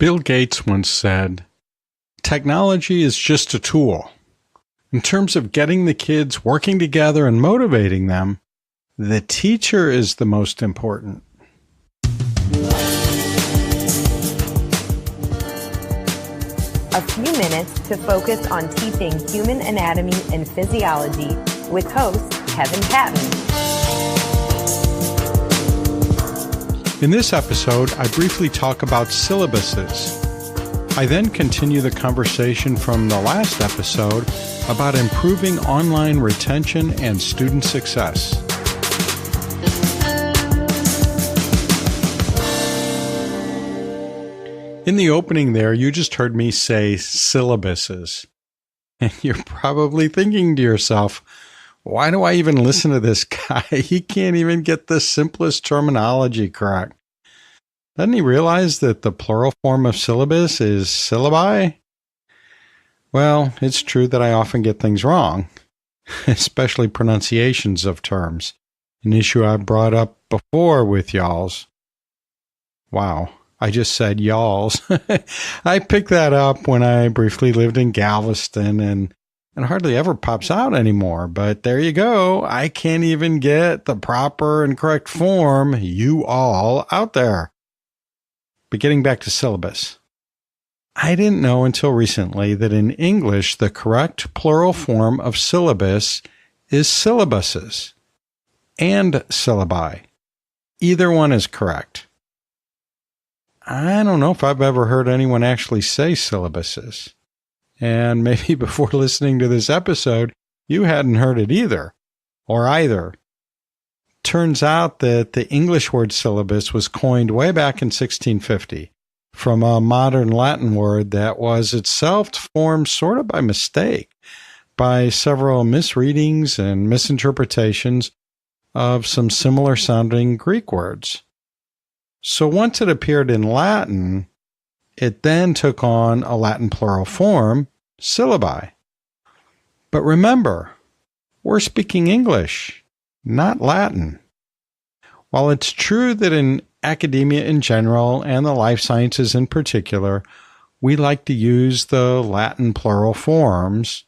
Bill Gates once said, "Technology is just a tool. In terms of getting the kids working together and motivating them, the teacher is the most important." A few minutes to focus on teaching human anatomy and physiology with host Kevin Patton. In this episode, I briefly talk about syllabuses. I then continue the conversation from the last episode about improving online retention and student success. In the opening there, you just heard me say syllabuses. And you're probably thinking to yourself, why do I even listen to this guy? He can't even get the simplest terminology correct. Doesn't he realize that the plural form of syllabus is syllabi? Well, it's true that I often get things wrong, especially pronunciations of terms, an issue I've brought up before with y'alls. Wow, I just said y'alls. I picked that up when I briefly lived in Galveston and hardly ever pops out anymore. But there you go. I can't even get the proper and correct form, you all, out there. But getting back to syllabus. I didn't know until recently that in English, the correct plural form of syllabus is syllabuses and syllabi. Either one is correct. I don't know if I've ever heard anyone actually say syllabuses. And maybe before listening to this episode, you hadn't heard it either, or either. Turns out that the English word syllabus was coined way back in 1650 from a modern Latin word that was itself formed sort of by mistake by several misreadings and misinterpretations of some similar sounding Greek words. So once it appeared in Latin, it then took on a Latin plural form, syllabi. But remember, we're speaking English, not Latin. While it's true that in academia in general and the life sciences in particular, we like to use the Latin plural forms,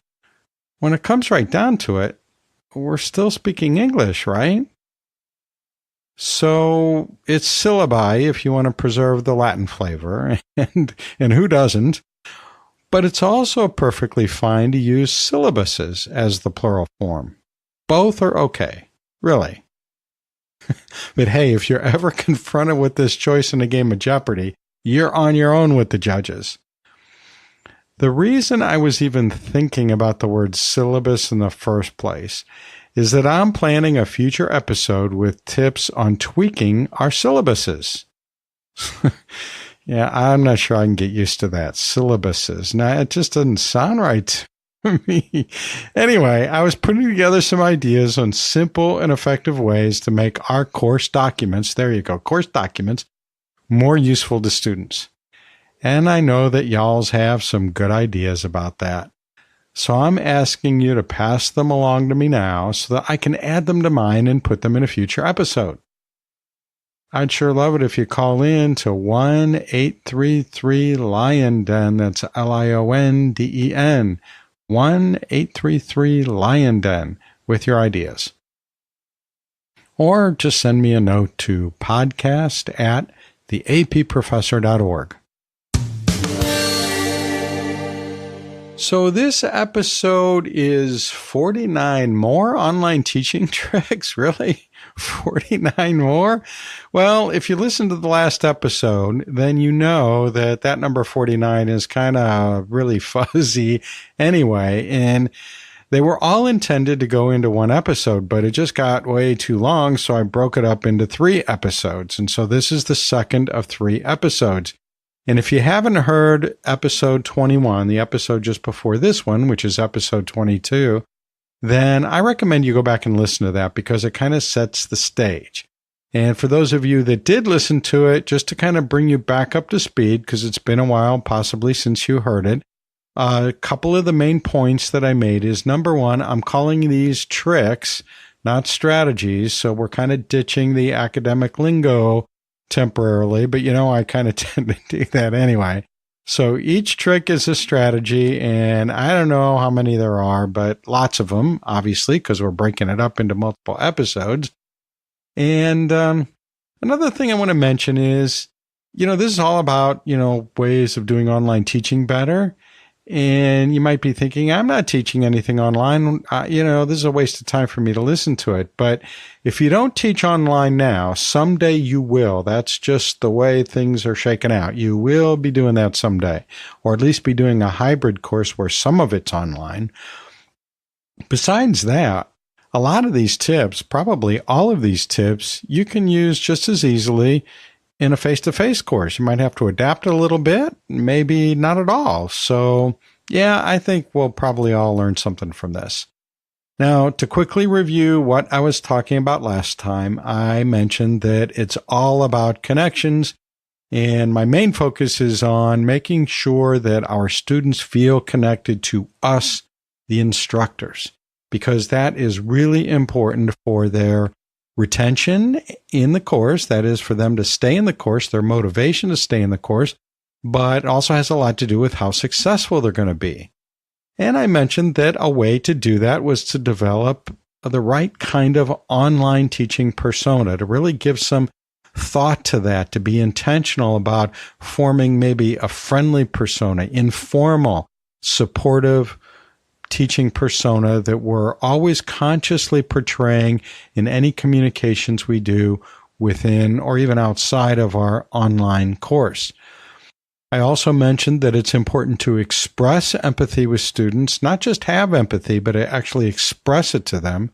when it comes right down to it, we're still speaking English, right? So it's syllabi if you want to preserve the Latin flavor, and who doesn't? But it's also perfectly fine to use syllabuses as the plural form. Both are okay, really. But hey, if you're ever confronted with this choice in a game of Jeopardy, you're on your own with the judges. The reason I was even thinking about the word syllabus in the first place is that I'm planning a future episode with tips on tweaking our syllabuses. Yeah, I'm not sure I can get used to that. Syllabuses. Now, it just doesn't sound right to me. Anyway, I was putting together some ideas on simple and effective ways to make our course documents, there you go, course documents, more useful to students. And I know that y'alls have some good ideas about that. So I'm asking you to pass them along to me now so that I can add them to mine and put them in a future episode. I'd sure love it if you call in to 1-833-LION-DEN. That's LIONDEN. 1-833-LION-DEN with your ideas. Or just send me a note to podcast@theapprofessor.org. So this episode is 49 more online teaching tricks. Really? 49 more? Well, if you listen to the last episode, then you know that that number 49 is kind of really fuzzy anyway. And they were all intended to go into one episode, but it just got way too long. So I broke it up into 3 episodes. And so this is the second of 3 episodes. And if you haven't heard episode 21, the episode just before this one, which is episode 22, then I recommend you go back and listen to that because it kind of sets the stage. And for those of you that did listen to it, just to kind of bring you back up to speed, because it's been a while possibly since you heard it, a couple of the main points that I made is, number one, I'm calling these tricks, not strategies. So we're kind of ditching the academic lingo temporarily, but I kind of tend to do that anyway. So each trick is a strategy, and I don't know how many there are, but lots of them, obviously, because we're breaking it up into multiple episodes. And another thing I want to mention is, this is all about, ways of doing online teaching better. And you might be thinking, I'm not teaching anything online. This is a waste of time for me to listen to it. But if you don't teach online now, someday you will. That's just the way things are shaken out. You will be doing that someday, or at least be doing a hybrid course where some of it's online. Besides that, a lot of these tips, probably all of these tips, you can use just as easily in a face-to-face course. You might have to adapt it a little bit, maybe not at all. So, yeah, I think we'll probably all learn something from this. Now, to quickly review what I was talking about last time, I mentioned that it's all about connections, and my main focus is on making sure that our students feel connected to us, the instructors, because that is really important for their retention in the course, that is for them to stay in the course, their motivation to stay in the course, but it also has a lot to do with how successful they're going to be. And I mentioned that a way to do that was to develop the right kind of online teaching persona, to really give some thought to that, to be intentional about forming maybe a friendly persona, informal, supportive teaching persona that we're always consciously portraying in any communications we do within or even outside of our online course. I also mentioned that it's important to express empathy with students, not just have empathy, but actually express it to them.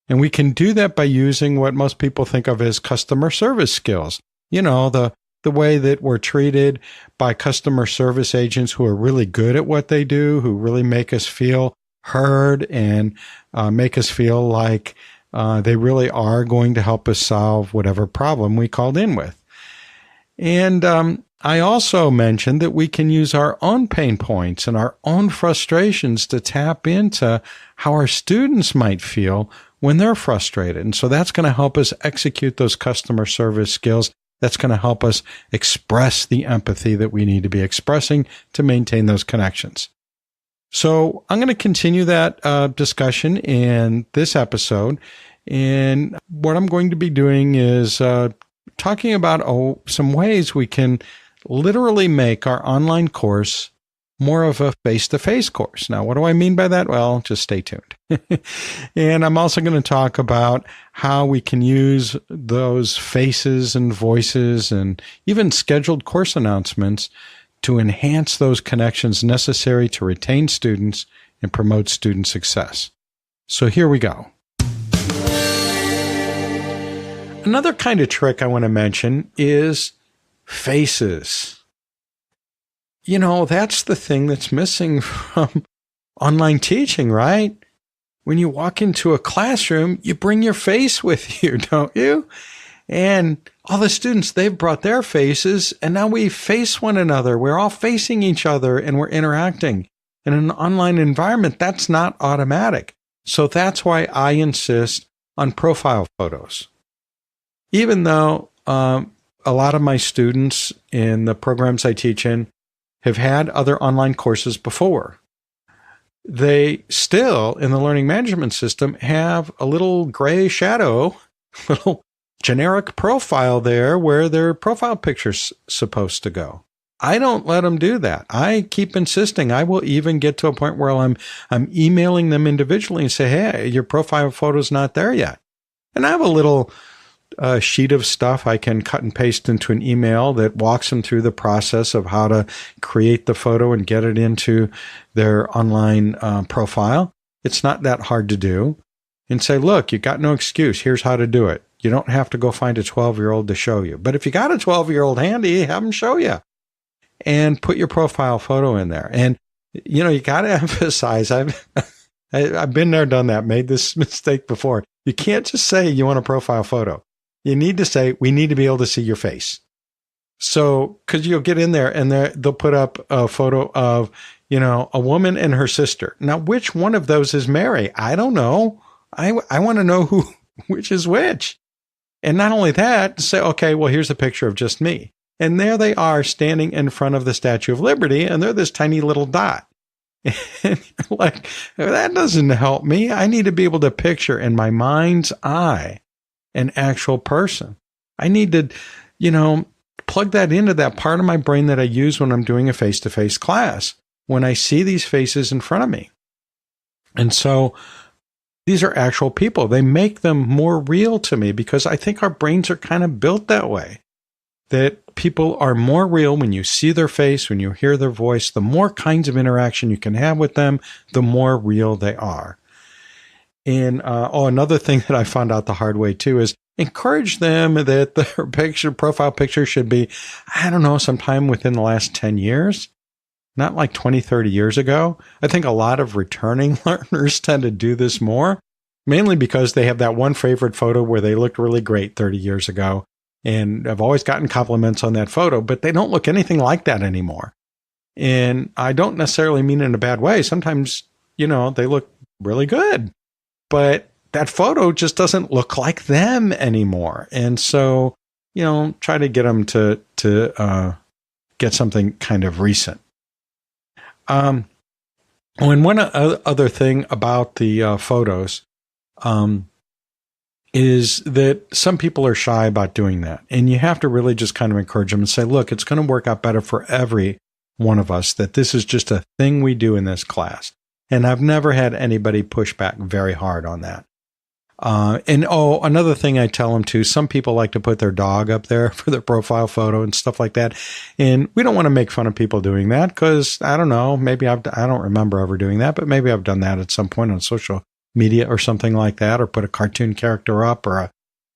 And we can do that by using what most people think of as customer service skills. The way that we're treated by customer service agents who are really good at what they do, who really make us feel heard and make us feel like they really are going to help us solve whatever problem we called in with. And I also mentioned that we can use our own pain points and our own frustrations to tap into how our students might feel when they're frustrated. And so that's going to help us execute those customer service skills. That's going to help us express the empathy that we need to be expressing to maintain those connections. So I'm going to continue that discussion in this episode. And what I'm going to be doing is talking about some ways we can literally make our online course more of a face-to-face course. Now, what do I mean by that? Well, just stay tuned. And I'm also going to talk about how we can use those faces and voices and even scheduled course announcements to enhance those connections necessary to retain students and promote student success. So here we go. Another kind of trick I want to mention is faces. That's the thing that's missing from online teaching, right? When you walk into a classroom, you bring your face with you, don't you? And all the students, they've brought their faces, and now we face one another. We're all facing each other, and we're interacting. In an online environment, that's not automatic. So that's why I insist on profile photos. Even though a lot of my students in the programs I teach in have had other online courses before, they still, in the learning management system, have a little gray shadow, little generic profile there where their profile picture's supposed to go. I don't let them do that. I keep insisting. I will even get to a point where I'm emailing them individually and say, hey, your profile photo's not there yet. And I have a little sheet of stuff I can cut and paste into an email that walks them through the process of how to create the photo and get it into their online profile. It's not that hard to do. And say, look, you got no excuse. Here's how to do it. You don't have to go find a 12-year-old to show you. But if you got a 12-year-old handy, have them show you. And put your profile photo in there. And, you got to emphasize, I've been there, done that, made this mistake before. You can't just say you want a profile photo. You need to say, we need to be able to see your face. So, because you'll get in there and they'll put up a photo of, a woman and her sister. Now, which one of those is Mary? I don't know. I want to know which is which. And not only that, say, okay, well, here's a picture of just me. And there they are standing in front of the Statue of Liberty, and they're this tiny little dot. And like, that doesn't help me. I need to be able to picture in my mind's eye an actual person. I need to, plug that into that part of my brain that I use when I'm doing a face-to-face class, when I see these faces in front of me. And so these are actual people. They make them more real to me because I think our brains are kind of built that way, that people are more real when you see their face, when you hear their voice. The more kinds of interaction you can have with them, the more real they are. And another thing that I found out the hard way too is encourage them that their profile picture should be, I don't know, sometime within the last 10 years, not like 20, 30 years ago. I think a lot of returning learners tend to do this more, mainly because they have that one favorite photo where they looked really great 30 years ago. And I've always gotten compliments on that photo, but they don't look anything like that anymore. And I don't necessarily mean in a bad way. Sometimes, they look really good, but that photo just doesn't look like them anymore. And so, try to get them to get something kind of recent. And one other thing about the photos is that some people are shy about doing that. And you have to really just kind of encourage them and say, look, it's going to work out better for every one of us, that this is just a thing we do in this class. And I've never had anybody push back very hard on that. Another thing I tell them too, some people like to put their dog up there for their profile photo and stuff like that. And we don't want to make fun of people doing that because, I don't know, maybe I don't remember ever doing that, but maybe I've done that at some point on social media or something like that, or put a cartoon character up or a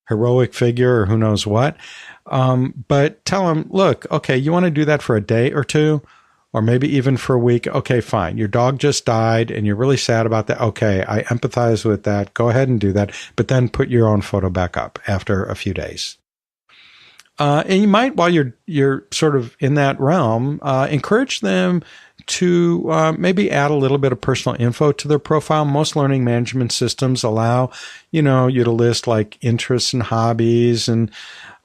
heroic figure or who knows what. But tell them, look, okay, you want to do that for a day or two? Or maybe even for a week. Okay, fine. Your dog just died and you're really sad about that. Okay, I empathize with that. Go ahead and do that. But then put your own photo back up after a few days. And you might, while you're sort of in that realm, encourage them to maybe add a little bit of personal info to their profile. Most learning management systems allow, you to list like interests and hobbies. And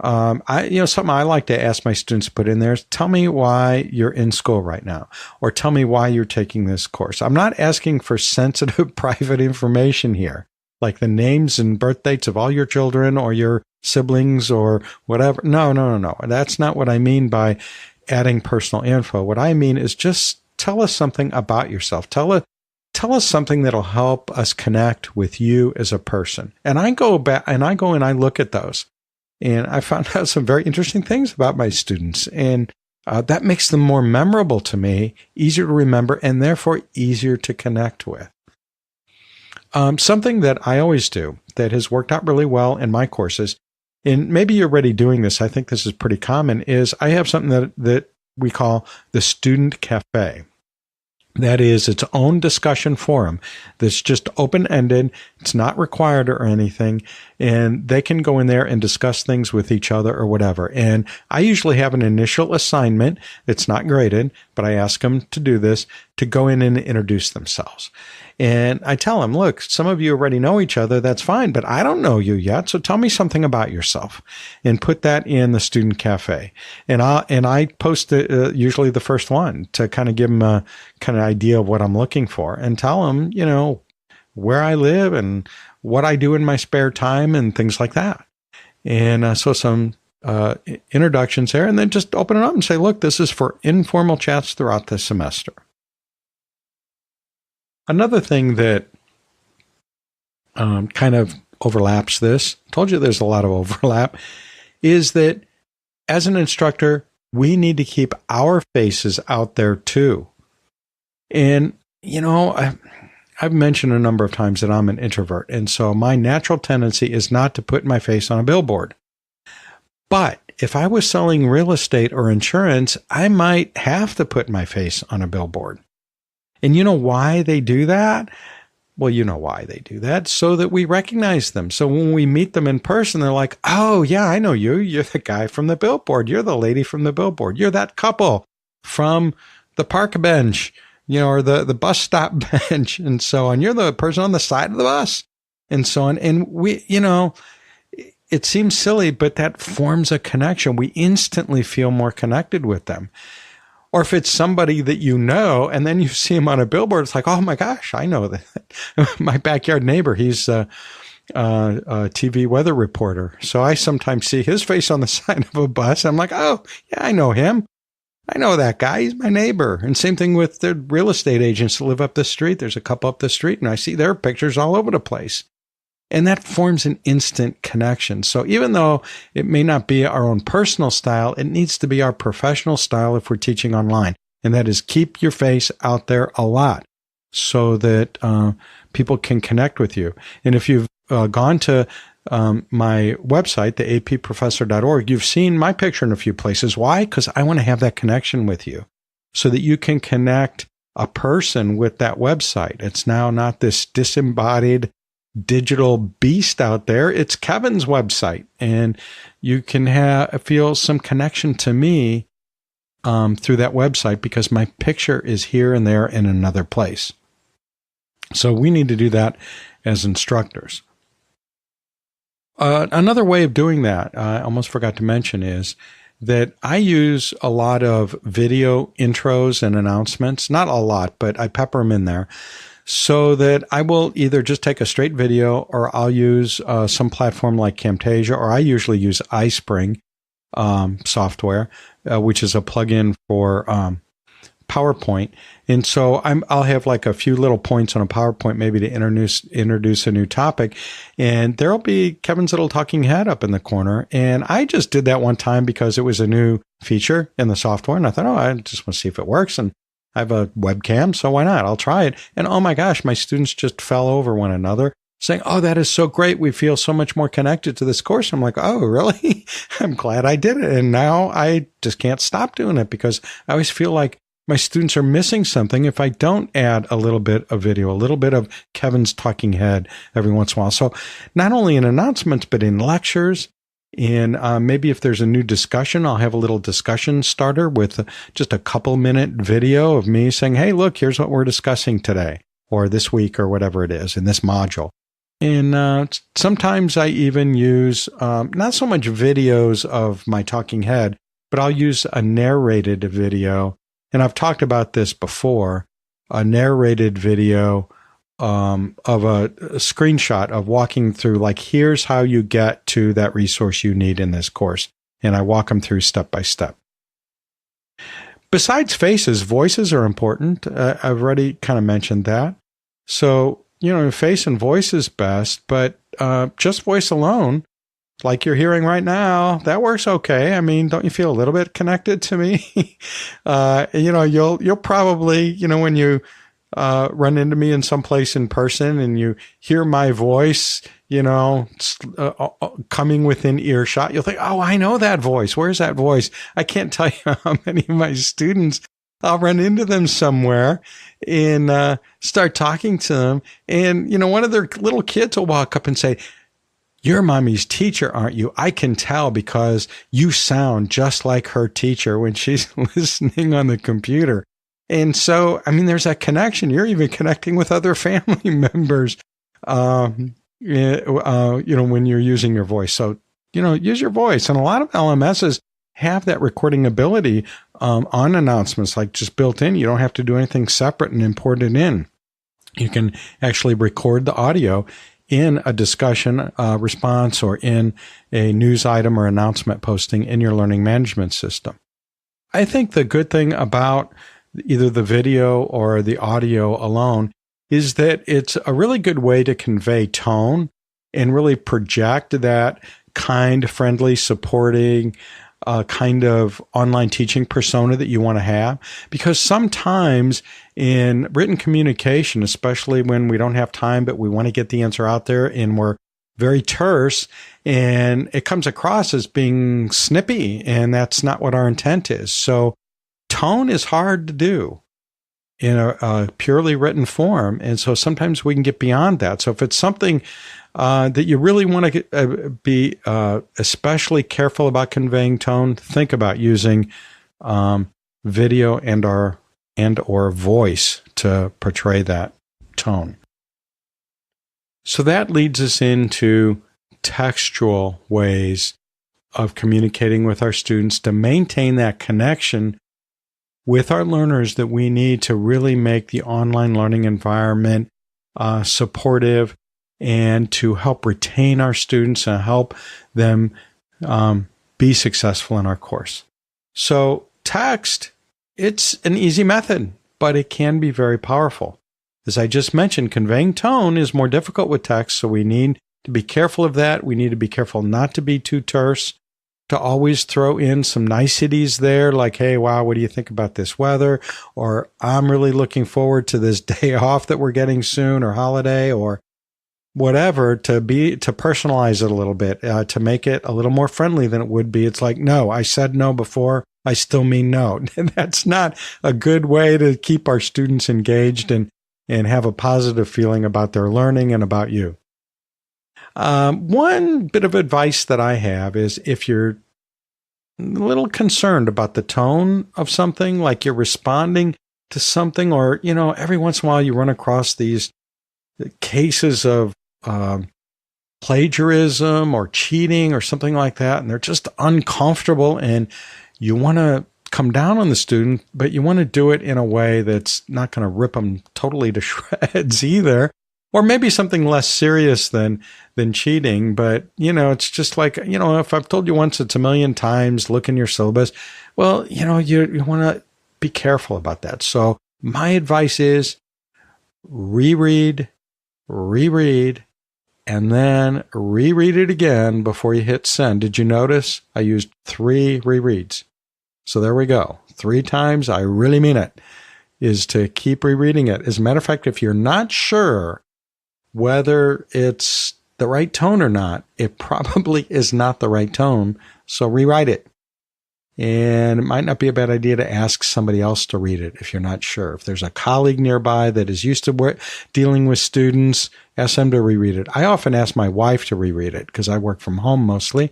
something I like to ask my students to put in there is, tell me why you're in school right now, or tell me why you're taking this course. I'm not asking for sensitive, private information here, like the names and birth dates of all your children or your siblings or whatever. No. That's not what I mean by adding personal info. What I mean is just tell us something about yourself. Tell us something that'll help us connect with you as a person. And I go back and I look at those. And I found out some very interesting things about my students. And that makes them more memorable to me, easier to remember, and therefore easier to connect with. Something that I always do that has worked out really well in my courses, and maybe you're already doing this, I think this is pretty common, is I have something that we call the Student Cafe. That is its own discussion forum that's just open-ended. It's not required or anything. And they can go in there and discuss things with each other or whatever. And I usually have an initial assignment. It's not graded, but I ask them to do this, to go in and introduce themselves. And I tell them, look, some of you already know each other. That's fine, but I don't know you yet. So tell me something about yourself, and put that in the Student Cafe. And I post usually the first one to kind of give them a kind of idea of what I'm looking for, and tell them, where I live and what I do in my spare time and things like that. And so some introductions there, and then just open it up and say, look, this is for informal chats throughout the semester. Another thing that kind of overlaps this, told you there's a lot of overlap, is that as an instructor, we need to keep our faces out there too. And, I've mentioned a number of times that I'm an introvert. And so my natural tendency is not to put my face on a billboard. But if I was selling real estate or insurance, I might have to put my face on a billboard. And you know why they do that? Well, you know why they do that, so that we recognize them. So when we meet them in person, they're like, oh, yeah, I know you. You're the guy from the billboard. You're the lady from the billboard. You're that couple from the park bench, or the bus stop bench and so on. You're the person on the side of the bus and so on. And we, it seems silly, but that forms a connection. We instantly feel more connected with them. Or if it's somebody that you know, and then you see him on a billboard, it's like, oh my gosh, I know that. My backyard neighbor, he's a TV weather reporter. So I sometimes see his face on the side of a bus. I'm like, oh, yeah, I know him. I know that guy. He's my neighbor. And same thing with the real estate agents that live up the street. There's a couple up the street, and I see their pictures all over the place. And that forms an instant connection. So even though it may not be our own personal style, it needs to be our professional style if we're teaching online. And that is keep your face out there a lot so that people can connect with you. And if you've gone to my website, the appprofessor.org, you've seen my picture in a few places. Why? Because I want to have that connection with you so that you can connect a person with that website. It's now not this disembodied digital beast out there. It's Kevin's website, and you can feel some connection to me through that website because my picture is here and there in another place. So we need to do that as instructors. Another way of doing that, I almost forgot to mention, is that I use a lot of video intros and announcements. Not a lot, but I pepper them in there so that I will either just take a straight video or I'll use some platform like Camtasia, or I usually use iSpring software, which is a plugin for PowerPoint. And so I'll have like a few little points on a PowerPoint, maybe to introduce a new topic. And there'll be Kevin's little talking head up in the corner. And I just did that one time because it was a new feature in the software. And I thought, oh, I just want to see if it works. And I have a webcam, so why not? I'll try it. And oh my gosh, my students just fell over one another saying, oh, that is so great. We feel so much more connected to this course. I'm like, oh, really? I'm glad I did it. And now I just can't stop doing it because I always feel like my students are missing something if I don't add a little bit of video, a little bit of Kevin's talking head every once in a while. So not only in announcements, but in lectures, in maybe if there's a new discussion, I'll have a little discussion starter with just a couple-minute video of me saying, hey, look, here's what we're discussing today or this week or whatever it is in this module. And sometimes I even use not so much videos of my talking head, but I'll use a narrated video. And I've talked about this before, a narrated video of a screenshot of walking through, like, here's how you get to that resource you need in this course. And I walk them through step by step. Besides faces, voices are important. I've already kind of mentioned that. So, face and voice is best, but just voice alone, like you're hearing right now, that works okay. I mean, don't you feel a little bit connected to me? You'll probably, when you run into me in some place in person and you hear my voice, coming within earshot, you'll think, oh, I know that voice. Where's that voice? I can't tell you how many of my students, I'll run into them somewhere and start talking to them. And, one of their little kids will walk up and say, you're mommy's teacher, aren't you? I can tell because you sound just like her teacher when she's listening on the computer. And so, there's that connection. You're even connecting with other family members, when you're using your voice. So, use your voice. And a lot of LMSs have that recording ability on announcements, like just built in. You don't have to do anything separate and import it in. You can actually record the audio in a discussion response or in a news item or announcement posting in your learning management system. I think the good thing about either the video or the audio alone is that it's a really good way to convey tone and really project that kind, friendly, supporting kind of online teaching persona that you want to have. Because sometimes in written communication, especially when we don't have time, but we want to get the answer out there and we're very terse and it comes across as being snippy, and that's not what our intent is. So tone is hard to do in a purely written form. And so sometimes we can get beyond that. So if it's something that you really want to be especially careful about conveying tone, think about using video and or voice to portray that tone. So that leads us into textual ways of communicating with our students to maintain that connection with our learners that we need to really make the online learning environment supportive and to help retain our students and help them be successful in our course. So text, it's an easy method, but it can be very powerful. As I just mentioned, conveying tone is more difficult with text, so we need to be careful of that. We need to be careful not to be too terse, to always throw in some niceties there, like, hey, wow, what do you think about this weather? Or I'm really looking forward to this day off that we're getting soon, or holiday, or whatever, to personalize it a little bit, to make it a little more friendly than it would be. It's like, no, I said no before, I still mean no. And that's not a good way to keep our students engaged and have a positive feeling about their learning and about you. One bit of advice that I have is if you're a little concerned about the tone of something, like you're responding to something, or, every once in a while you run across these cases of plagiarism or cheating or something like that, and they're just uncomfortable, and you want to come down on the student, but you want to do it in a way that's not going to rip them totally to shreds either. Or maybe something less serious than cheating. But, it's just like, if I've told you once, it's a million times, look in your syllabus. Well, you want to be careful about that. So my advice is reread, and then reread it again before you hit send. Did you notice I used 3 rereads? So there we go. 3 times, I really mean it, is to keep rereading it. As a matter of fact, if you're not sure whether it's the right tone or not, it probably is not the right tone. So rewrite it. And it might not be a bad idea to ask somebody else to read it if you're not sure. If there's a colleague nearby that is used to dealing with students, ask them to reread it. I often ask my wife to reread it because I work from home mostly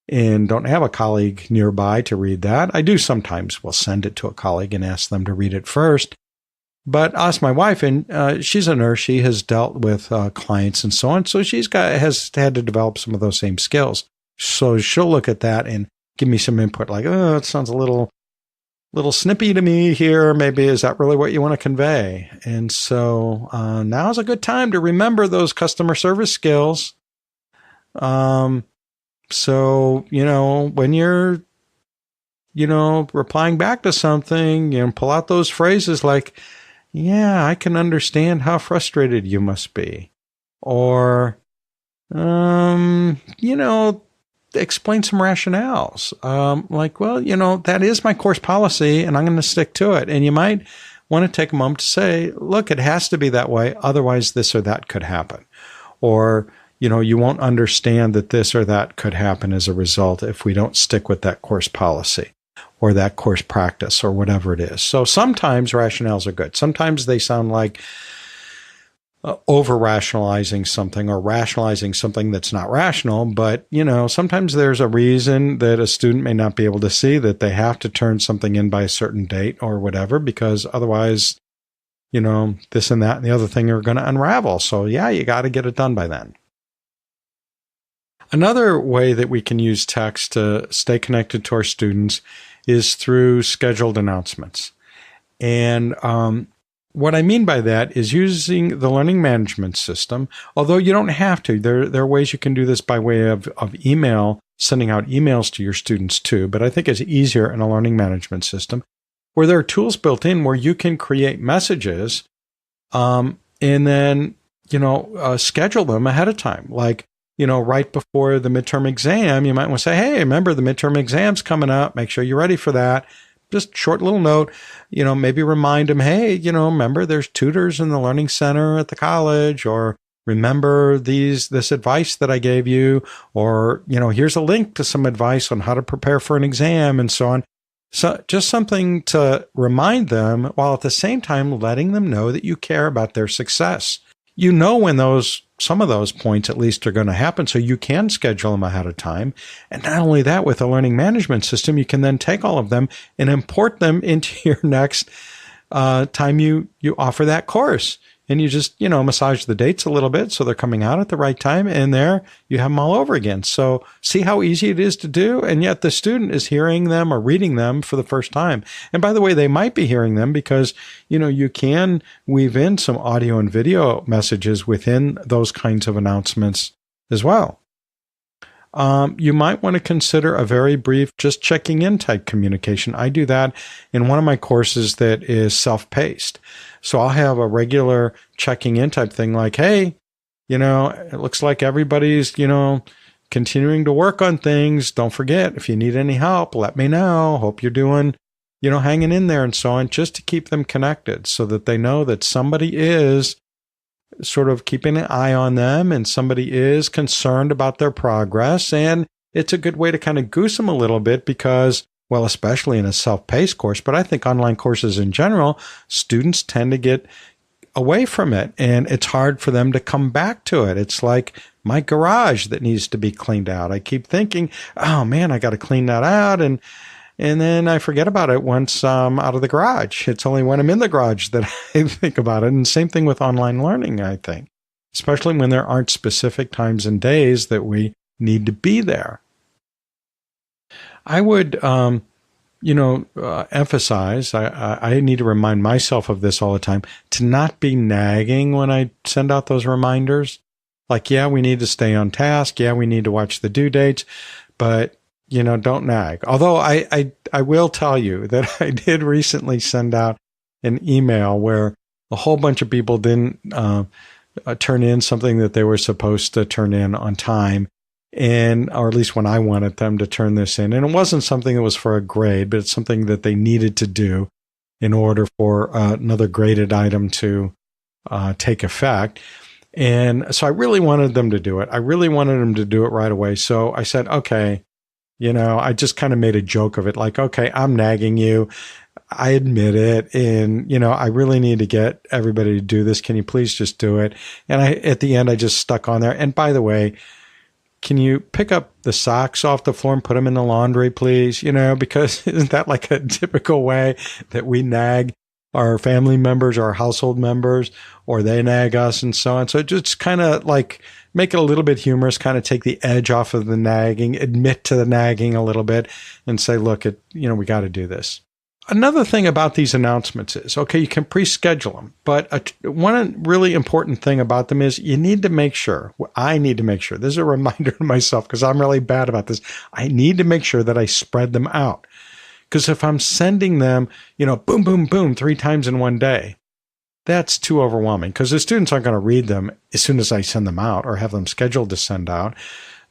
and don't have a colleague nearby to read that. I do sometimes. We'll send it to a colleague and ask them to read it first. But ask my wife, and she's a nurse. She has dealt with clients and so on. So has had to develop some of those same skills. So she'll look at that and give me some input like, oh, it sounds a little snippy to me here. Maybe is that really what you want to convey? And so now's a good time to remember those customer service skills. So, when you're, replying back to something, pull out those phrases like, yeah, I can understand how frustrated you must be. Or, explain some rationales. Like, well, that is my course policy and I'm going to stick to it. And you might want to take a moment to say, look, it has to be that way. Otherwise, this or that could happen. Or, you won't understand that this or that could happen as a result if we don't stick with that course policy or that course practice or whatever it is. So sometimes rationales are good. Sometimes they sound like over-rationalizing something or rationalizing something that's not rational. But, sometimes there's a reason that a student may not be able to see that they have to turn something in by a certain date or whatever, because otherwise, this and that and the other thing are going to unravel. So yeah, you got to get it done by then. Another way that we can use text to stay connected to our students is through scheduled announcements. And what I mean by that is using the learning management system, although you don't have to. There are ways you can do this by way of email, sending out emails to your students too, but I think it's easier in a learning management system where there are tools built in where you can create messages and then, schedule them ahead of time. Like, right before the midterm exam, you might want to say, hey, remember the midterm exam's coming up. Make sure you're ready for that. Just short little note, maybe remind them, hey, remember there's tutors in the learning center at the college, or remember this advice that I gave you, or, here's a link to some advice on how to prepare for an exam and so on. So just something to remind them while at the same time letting them know that you care about their success. When some of those points at least are going to happen, so you can schedule them ahead of time. And not only that, with a learning management system, you can then take all of them and import them into your next time you offer that course. and you just, massage the dates a little bit so they're coming out at the right time, and there you have them all over again. So see how easy it is to do, and yet the student is hearing them or reading them for the first time. And by the way, they might be hearing them because, you can weave in some audio and video messages within those kinds of announcements as well. You might want to consider a very brief, just checking in type communication. I do that in one of my courses that is self-paced. So I'll have a regular checking in type thing like, hey, it looks like everybody's, continuing to work on things. Don't forget, if you need any help, let me know. Hope you're doing, hanging in there and so on, just to keep them connected so that they know that somebody is sort of keeping an eye on them and somebody is concerned about their progress. And it's a good way to kind of goose them a little bit because, well, especially in a self-paced course, but I think online courses in general, students tend to get away from it and it's hard for them to come back to it. It's like my garage that needs to be cleaned out. I keep thinking, oh man, I got to clean that out. And then I forget about it once I'm out of the garage. It's only when I'm in the garage that I think about it. And same thing with online learning, I think, especially when there aren't specific times and days that we need to be there. I would, emphasize, I need to remind myself of this all the time, to not be nagging when I send out those reminders. Like, yeah, we need to stay on task. Yeah, we need to watch the due dates, but don't nag. Although I will tell you that I did recently send out an email where a whole bunch of people didn't turn in something that they were supposed to turn in on time, or at least when I wanted them to turn this in. And it wasn't something that was for a grade, but it's something that they needed to do in order for another graded item to take effect. And so I really wanted them to do it. I really wanted them to do it right away. So I said, okay. I just kind of made a joke of it, like, okay, I'm nagging you. I admit it. And, I really need to get everybody to do this. Can you please just do it? And at the end, I just stuck on there. And by the way, can you pick up the socks off the floor and put them in the laundry, please? Because isn't that like a typical way that we nag our family members, our household members, or they nag us and so on? So just kind of like make it a little bit humorous, kind of take the edge off of the nagging, admit to the nagging a little bit and say, look, we got to do this. Another thing about these announcements is, okay, you can pre-schedule them, but one really important thing about them is I need to make sure, this is a reminder to myself because I'm really bad about this. I need to make sure that I spread them out. Because if I'm sending them, boom, boom, boom, 3 times in one day, that's too overwhelming because the students aren't going to read them as soon as I send them out or have them scheduled to send out.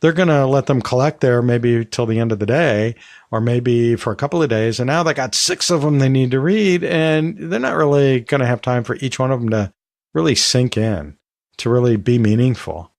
They're going to let them collect there maybe till the end of the day or maybe for a couple of days. And now they got 6 of them they need to read, and they're not really going to have time for each one of them to really sink in, to really be meaningful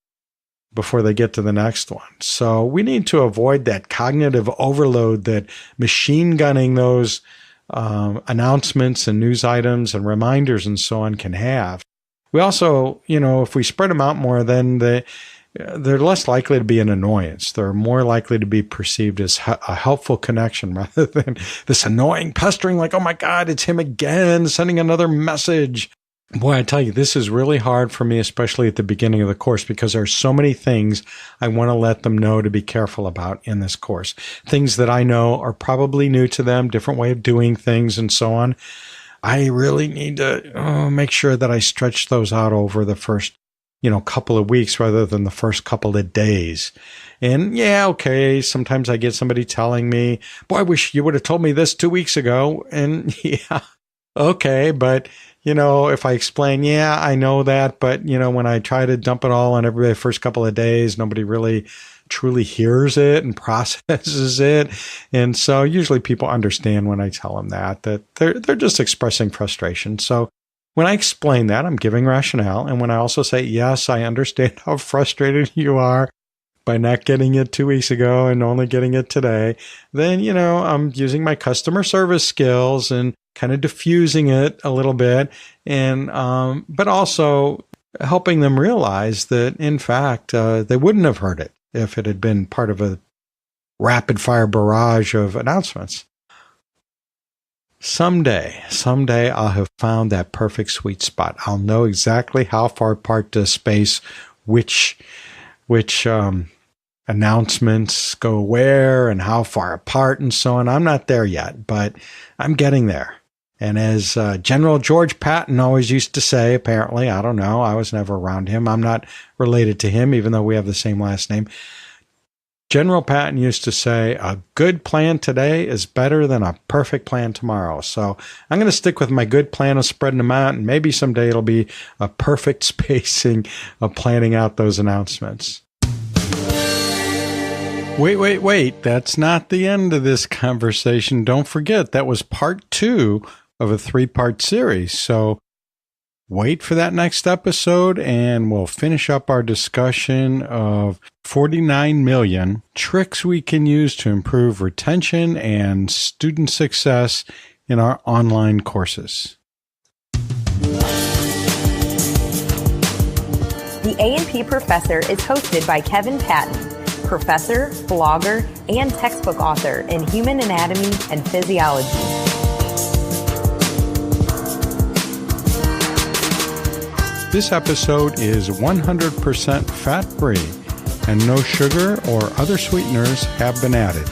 before they get to the next one. So we need to avoid that cognitive overload that machine gunning those announcements and news items and reminders and so on can have. We also, if we spread them out more, then they're less likely to be an annoyance. They're more likely to be perceived as a helpful connection rather than this annoying pestering like, oh my God, it's him again, sending another message. Boy, I tell you, this is really hard for me, especially at the beginning of the course, because there's so many things I want to let them know to be careful about in this course. Things that I know are probably new to them, different way of doing things and so on. I really need to make sure that I stretch those out over the first, couple of weeks rather than the first couple of days. And yeah, okay, sometimes I get somebody telling me, boy, I wish you would have told me this 2 weeks ago. And yeah, okay, but if I explain, yeah, I know that, but, when I try to dump it all on everybody the first couple of days, nobody really truly hears it and processes it. And so usually people understand when I tell them that they're just expressing frustration. So when I explain that, I'm giving rationale. And when I also say, yes, I understand how frustrated you are by not getting it 2 weeks ago and only getting it today, then, I'm using my customer service skills and kind of diffusing it a little bit, and but also helping them realize that, in fact, they wouldn't have heard it if it had been part of a rapid-fire barrage of announcements. Someday I'll have found that perfect sweet spot. I'll know exactly how far apart to space which announcements go where and how far apart and so on. I'm not there yet, but I'm getting there. And as General George Patton always used to say, apparently, I don't know, I was never around him. I'm not related to him, even though we have the same last name. General Patton used to say, a good plan today is better than a perfect plan tomorrow. So I'm going to stick with my good plan of spreading them out, and maybe someday it'll be a perfect spacing of planning out those announcements. Wait. That's not the end of this conversation. Don't forget, that was part 2 of a 3-part series. So wait for that next episode, and we'll finish up our discussion of 49 million tricks we can use to improve retention and student success in our online courses. The A&P Professor is hosted by Kevin Patton, professor, blogger, and textbook author in human anatomy and physiology. This episode is 100% fat-free, and no sugar or other sweeteners have been added.